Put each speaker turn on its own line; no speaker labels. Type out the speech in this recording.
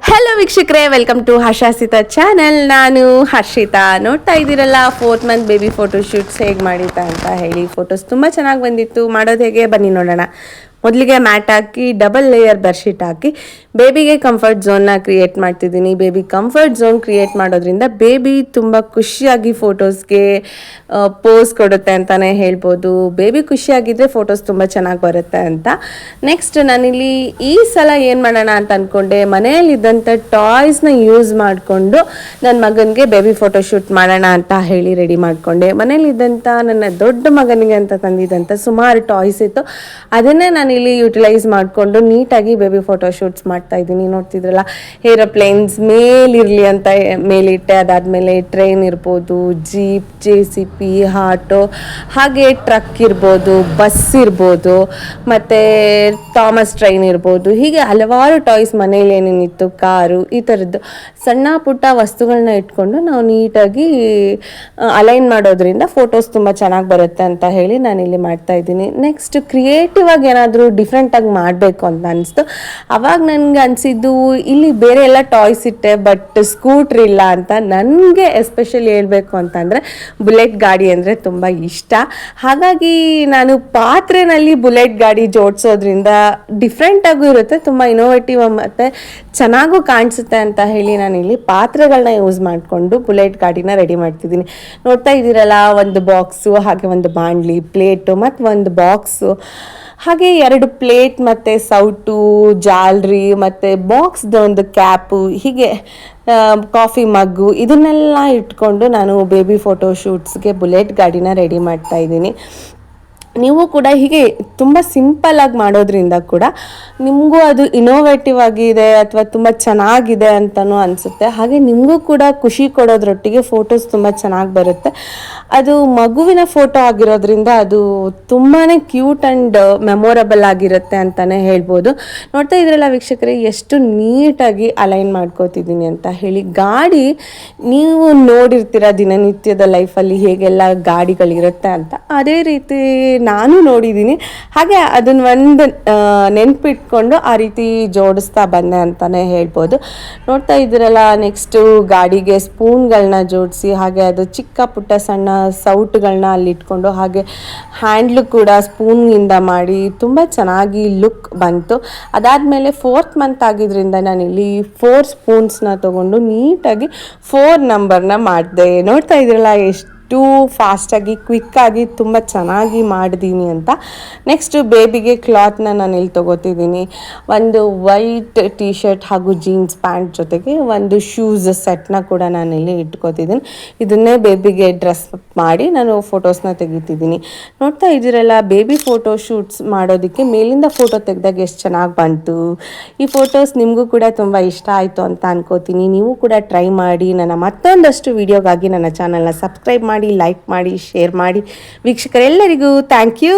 Hello ವೀಕ್ಷಕರೇ, welcome to Harshita channel. ನಾನು ಹರ್ಷಿತಾ. ನೋಡ್ತಾ ಇದ್ದೀರಲ್ಲ, 4th month baby photo shoots ಹೇಗೆ ಮಾಡಿತಾ ಅಂತ ಹೇಳಿ. ಫೋಟೋಸ್ ತುಂಬ ಚೆನ್ನಾಗಿ ಬಂದಿತ್ತು. ಮಾಡೋದು ಹೇಗೆ ಬನ್ನಿ ನೋಡೋಣ. ಮೊದಲಿಗೆ ಮ್ಯಾಟ್ ಹಾಕಿ ಡಬಲ್ ಲೇಯರ್ ಬೆಡ್ಶೀಟ್ ಹಾಕಿ ಬೇಬಿಗೆ ಕಂಫರ್ಟ್ ಝೋನ್ನ ಕ್ರಿಯೇಟ್ ಮಾಡ್ತಿದ್ದೀನಿ. ಬೇಬಿ ಕಂಫರ್ಟ್ ಝೋನ್ ಕ್ರಿಯೇಟ್ ಮಾಡೋದ್ರಿಂದ ಬೇಬಿ ತುಂಬ ಖುಷಿಯಾಗಿ ಫೋಟೋಸ್ಗೆ ಪೋಸ್ ಕೊಡುತ್ತೆ ಅಂತಲೇ ಹೇಳ್ಬೋದು. ಬೇಬಿ ಖುಷಿಯಾಗಿದ್ದರೆ ಫೋಟೋಸ್ ತುಂಬ ಚೆನ್ನಾಗಿ ಬರುತ್ತೆ ಅಂತ. ನೆಕ್ಸ್ಟ್ ನಾನಿಲ್ಲಿ ಈ ಸಲ ಏನು ಮಾಡೋಣ ಅಂತ ಅಂದ್ಕೊಂಡೆ, ಮನೆಯಲ್ಲಿದ್ದಂಥ ಟಾಯ್ಸ್ನ ಯೂಸ್ ಮಾಡಿಕೊಂಡು ನನ್ನ ಮಗನಿಗೆ ಬೇಬಿ ಫೋಟೋಶೂಟ್ ಮಾಡೋಣ ಅಂತ ಹೇಳಿ ರೆಡಿ ಮಾಡಿಕೊಂಡೆ. ಮನೇಲಿದ್ದಂಥ ನನ್ನ ದೊಡ್ಡ ಮಗನಿಗೆ ಅಂತ ತಂದಿದ್ದಂಥ ಸುಮಾರು ಟಾಯ್ಸ್ ಇತ್ತು. ಅದನ್ನೇ ನಾನು ಇಲ್ಲಿ ಯುಟಿಲೈಸ್ ಮಾಡಿಕೊಂಡು ನೀಟಾಗಿ ಬೇಬಿ ಫೋಟೋಶೂಟ್ಸ್ ಮಾಡ್ತಾ ಇದ್ದೀನಿ. ನೋಡ್ತಿದ್ರಲ್ಲ, ಏರೋಪ್ಲೇನ್ಸ್ ಮೇಲಿರಲಿ ಅಂತ ಮೇಲಿಟ್ಟೆ. ಅದಾದಮೇಲೆ ಟ್ರೈನ್ ಇರ್ಬೋದು, ಜೀಪ್, JCB, ಆಟೋ, ಹಾಗೆ ಟ್ರಕ್ ಇರ್ಬೋದು, ಬಸ್ ಇರ್ಬೋದು, ಮತ್ತು ಥಾಮಸ್ ಟ್ರೈನ್ ಇರ್ಬೋದು. ಹೀಗೆ ಹಲವಾರು ಟಾಯ್ಸ್ ಮನೇಲಿ ಏನೇನಿತ್ತು, ಕಾರು, ಈ ಥರದ್ದು ಸಣ್ಣ ಪುಟ್ಟ ವಸ್ತುಗಳನ್ನ ಇಟ್ಕೊಂಡು ನಾವು ನೀಟಾಗಿ ಅಲೈನ್ ಮಾಡೋದ್ರಿಂದ ಫೋಟೋಸ್ ತುಂಬ ಚೆನ್ನಾಗಿ ಬರುತ್ತೆ ಅಂತ ಹೇಳಿ ನಾನಿಲ್ಲಿ ಮಾಡ್ತಾ ಇದ್ದೀನಿ. ನೆಕ್ಸ್ಟ್ ಕ್ರಿಯೇಟಿವ್ ಆಗಿ ಏನಾದರೂ ಡಿಫ್ರೆಂಟಾಗಿ ಮಾಡಬೇಕು ಅಂತ ಅನಿಸ್ತು. ಅವಾಗ ನನಗೆ ಅನಿಸಿದ್ದು, ಇಲ್ಲಿ ಬೇರೆ ಎಲ್ಲ ಟಾಯ್ಸ್ ಇಟ್ಟೆ ಬಟ್ ಸ್ಕೂಟ್ರ್ ಇಲ್ಲ ಅಂತ. ನನಗೆ ಎಸ್ಪೆಷಲಿ ಹೇಳಬೇಕು ಅಂತಂದರೆ ಬುಲೆಟ್ ಗಾಡಿ ಅಂದರೆ ತುಂಬ ಇಷ್ಟ. ಹಾಗಾಗಿ ನಾನು ಪಾತ್ರೆನಲ್ಲಿ ಬುಲೆಟ್ ಗಾಡಿ ಜೋಡಿಸೋದ್ರಿಂದ ಡಿಫ್ರೆಂಟಾಗೂ ಇರುತ್ತೆ, ತುಂಬ ಇನೋವೇಟಿವ್ ಮತ್ತು ಚೆನ್ನಾಗೂ ಕಾಣಿಸುತ್ತೆ ಅಂತ ಹೇಳಿ ನಾನಿಲ್ಲಿ ಪಾತ್ರೆಗಳನ್ನ ಯೂಸ್ ಮಾಡಿಕೊಂಡು ಬುಲೆಟ್ ಗಾಡಿನ ರೆಡಿ ಮಾಡ್ತಿದ್ದೀನಿ. ನೋಡ್ತಾ ಇದ್ದೀರಲ್ಲ, ಒಂದು ಬಾಕ್ಸು, ಹಾಗೆ ಒಂದು ಬಾಣಲಿ, ಪ್ಲೇಟು ಮತ್ತು ಒಂದು ಬಾಕ್ಸು, ಹಾಗೆ 2 ಪ್ಲೇಟ್ ಮತ್ತು ಸೌಟು, ಜಾಲ್ರಿ ಮತ್ತು ಬಾಕ್ಸ್ದು ಒಂದು ಕ್ಯಾಪು, ಹೀಗೆ ಕಾಫಿ ಮಗ್ಗು, ಇದನ್ನೆಲ್ಲ ಇಟ್ಕೊಂಡು ನಾನು ಬೇಬಿ ಫೋಟೋ ಶೂಟ್ಸ್ಗೆ ಬುಲೆಟ್ ಗಾಡಿನ ರೆಡಿ ಮಾಡ್ತಾ ಇದ್ದೀನಿ. ನೀವು ಕೂಡ ಹೀಗೆ ತುಂಬ ಸಿಂಪಲ್ಲಾಗಿ ಮಾಡೋದ್ರಿಂದ ಕೂಡ ನಿಮಗೂ ಅದು ಇನೋವೇಟಿವ್ ಆಗಿದೆ ಅಥವಾ ತುಂಬ ಚೆನ್ನಾಗಿದೆ ಅಂತಲೂ ಅನಿಸುತ್ತೆ. ಹಾಗೆ ನಿಮಗೂ ಕೂಡ ಖುಷಿ ಕೊಡೋದ್ರೊಟ್ಟಿಗೆ ಫೋಟೋಸ್ ತುಂಬ ಚೆನ್ನಾಗಿ ಬರುತ್ತೆ. ಅದು ಮಗುವಿನ ಫೋಟೋ ಆಗಿರೋದ್ರಿಂದ ಅದು ತುಂಬಾ ಕ್ಯೂಟ್ ಆ್ಯಂಡ್ ಮೆಮೊರಬಲ್ ಆಗಿರುತ್ತೆ ಅಂತಲೇ ಹೇಳ್ಬೋದು. ನೋಡ್ತಾ ಇದ್ರಲ್ಲ ವೀಕ್ಷಕರೇ, ಎಷ್ಟು ನೀಟಾಗಿ ಅಲೈನ್ ಮಾಡ್ಕೋತಿದ್ದೀನಿ ಅಂತ ಹೇಳಿ. ಗಾಡಿ ನೀವು ನೋಡಿರ್ತೀರ ದಿನನಿತ್ಯದ ಲೈಫಲ್ಲಿ ಹೇಗೆಲ್ಲ ಗಾಡಿಗಳಿರುತ್ತೆ ಅಂತ, ಅದೇ ರೀತಿ ನಾನು ನೋಡಿದ್ದೀನಿ. ಹಾಗೆ ಅದನ್ನು ಒಂದು ನೆನಪಿಟ್ಕೊಂಡು ಆ ರೀತಿ ಜೋಡಿಸ್ತಾ ಬಂದೆ ಅಂತಲೇ ಹೇಳ್ಬೋದು. ನೋಡ್ತಾ ಇದ್ದೀರಲ್ಲ, ನೆಕ್ಸ್ಟು ಗಾಡಿಗೆ ಸ್ಪೂನ್ಗಳನ್ನ ಜೋಡಿಸಿ, ಹಾಗೆ ಅದು ಚಿಕ್ಕ ಪುಟ್ಟ ಸಣ್ಣ ಸೌಟುಗಳನ್ನ ಅಲ್ಲಿಟ್ಕೊಂಡು, ಹಾಗೆ ಹ್ಯಾಂಡ್ಲು ಕೂಡ ಸ್ಪೂನಿಂದ ಮಾಡಿ ತುಂಬ ಚೆನ್ನಾಗಿ ಲುಕ್ ಬಂತು. ಅದಾದಮೇಲೆ 4th ಮಂತ್ ಆಗಿದ್ದರಿಂದ ನಾನಿಲ್ಲಿ 4 ಸ್ಪೂನ್ಸ್ನ ತೊಗೊಂಡು ನೀಟಾಗಿ 4 ನಂಬರ್ನ ಮಾಡಿದೆ. ನೋಡ್ತಾ ಇದ್ದೀರಲ್ಲ ಎಷ್ಟು ಫಾಸ್ಟಾಗಿ ಕ್ವಿಕ್ಕಾಗಿ ತುಂಬ ಚೆನ್ನಾಗಿ ಮಾಡಿದ್ದೀನಿ ಅಂತ. ನೆಕ್ಸ್ಟ್ ಬೇಬಿಗೆ ಕ್ಲಾತ್ನ ನಾನು ಇಲ್ಲಿ ತೊಗೋತಿದ್ದೀನಿ. ಒಂದು ವೈಟ್ ಟೀ ಶರ್ಟ್ ಹಾಗೂ ಜೀನ್ಸ್ ಪ್ಯಾಂಟ್ ಜೊತೆಗೆ ಒಂದು ಶೂಸ್ ಸೆಟ್ನ ಕೂಡ ನಾನು ಇಲ್ಲಿ ಇಟ್ಕೋತಿದ್ದೀನಿ. ಇದನ್ನೇ ಬೇಬಿಗೆ ಡ್ರೆಸ್ ಮಾಡಿ ನಾನು ಫೋಟೋಸ್ನ ತೆಗಿತಿದ್ದೀನಿ. ನೋಡ್ತಾ ಇದ್ದೀರಲ್ಲ, ಬೇಬಿ ಫೋಟೋ ಶೂಟ್ಸ್ ಮಾಡೋದಕ್ಕೆ ಮೇಲಿಂದ ಫೋಟೋ ತೆಗೆದಾಗ ಎಷ್ಟು ಚೆನ್ನಾಗಿ ಬಂತು. ಈ ಫೋಟೋಸ್ ನಿಮಗೂ ಕೂಡ ತುಂಬ ಇಷ್ಟ ಆಯಿತು ಅಂತ ಅನ್ಕೋತೀನಿ. ನೀವು ಕೂಡ ಟ್ರೈ ಮಾಡಿ. ನನ್ನ ಮತ್ತೊಂದಷ್ಟು ವಿಡಿಯೋಗಾಗಿ ನನ್ನ ಚಾನಲ್ನ ಸಬ್ಸ್ಕ್ರೈಬ್ ಮಾಡಿ, ಲೈಕ್ ಮಾಡಿ, ಶೇರ್ ಮಾಡಿ. ವೀಕ್ಷಕರೆಲ್ಲರಿಗೂ ಥ್ಯಾಂಕ್ ಯು.